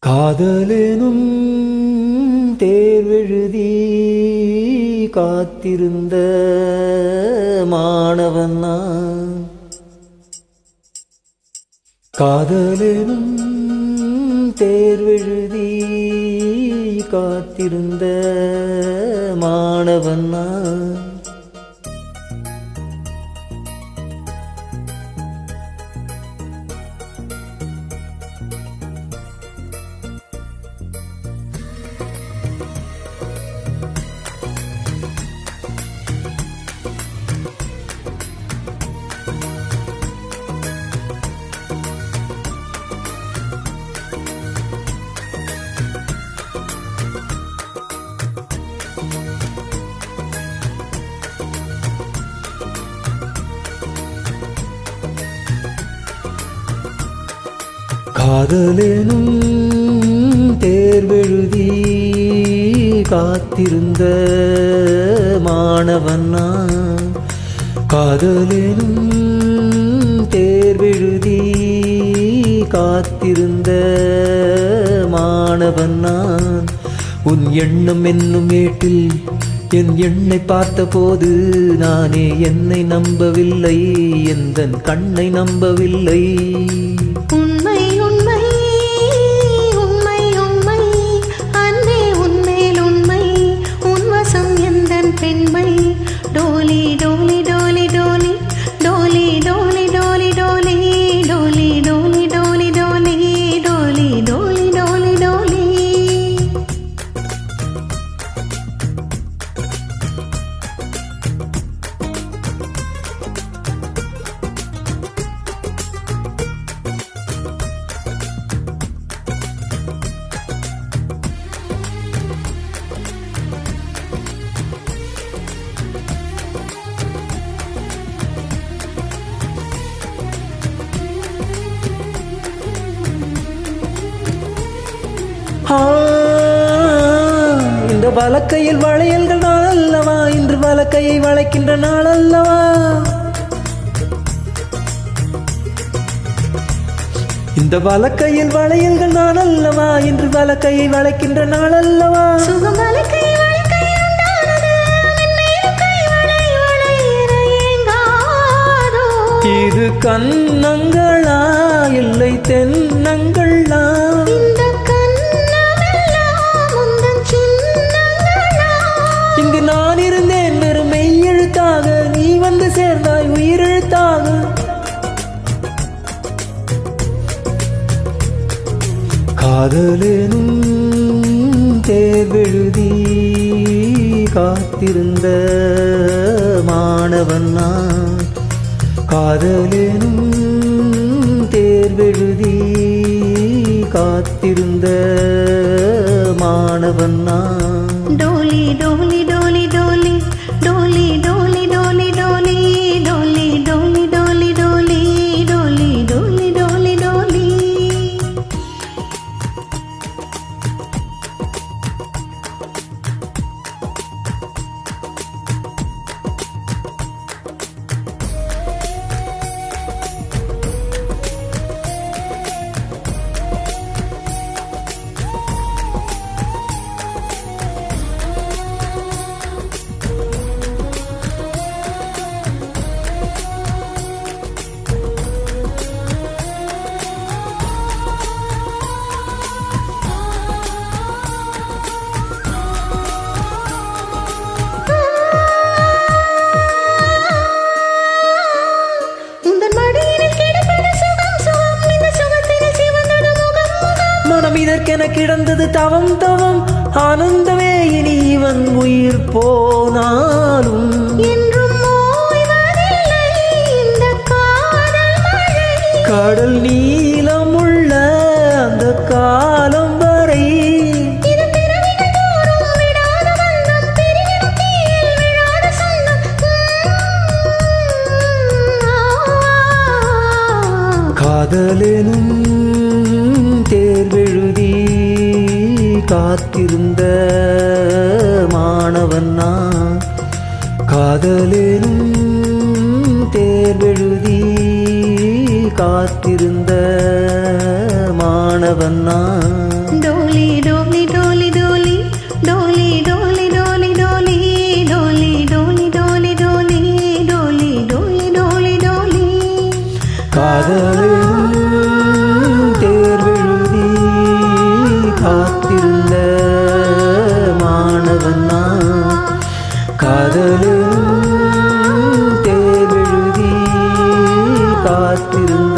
காதலெனும் தேர்வெழுதி காத்திருந்த மாணவன் நான். காதலெனும் தேர்வெழுதி காத்திருந்த மாணவன் நான். காதலெனும் தேர்வெழுதி காத்திருந்த மாணவன் நான். காதலெனும் தேர்வெழுதி காத்திருந்த மாணவன் நான். உன் எண்ணம் என்னும் ஏட்டில் என் எண்ணை பார்த்த போது நானே என்னை நம்பவில்லை, எந்தன் கண்ணை நம்பவில்லை. பெண்மை டோலி டோலி டோலி டோலி டோலி டோலி டோலி டோலி டோலி டோலி டோலி டோலி டோலி டோலி டோலி டோலி. இந்த வலக்கையில் வளையல்கள் நாள் அல்லவா, இன்று வலக்கையை வளைக்கின்ற நாள் அல்லவா. இந்த வலக்கையில் வளையல்கள் நாள் அல்லவா, இன்று வலக்கையை வளைக்கின்ற நாள் அல்லவா. இது கண்ணங்களா இல்லை தென்னங்களா? இங்கு நான் இருந்தேன் வெறும் மெய்யெழுத்தாக, நீ வந்து சேர்ந்தாய் உயிரெழுத்தாக. காதலெனும் தேர்வெழுதி காத்திருந்த மாணவன் நான். காதலெனும் தேர்வெழுதி காத்திருந்த மாணவன் நான். டோலி டோலி டோலி டோலி டோலி டோலி டோலி டோலி டோலி டோலி டோலி டோலி டோலி டோலி டோலி டோலி. மனம் இதற்கென கிடந்தது தவம் தவம், ஆனந்தமே இனி இவன் உயிர் போனாலும் கடல் நீளமுள்ள அந்த காலம் வரை காதலெனும் தேர்வெழுதி காத்திருந்த மாணவன் நான். காதலெனும் தேர்வெழுதி காத்திருந்த மாணவன் நான். டோலி டோலி டோலி டோலி டோலி டோலி டோலி டோலி டோலி டோலி டோலி டோலி டோலி டோலி டோலி டோலி காதலில் தேர்வெழுதி காத்திருந்த மாணவன் நான் காதலில் தேர்வெழுதி காத்திருந்த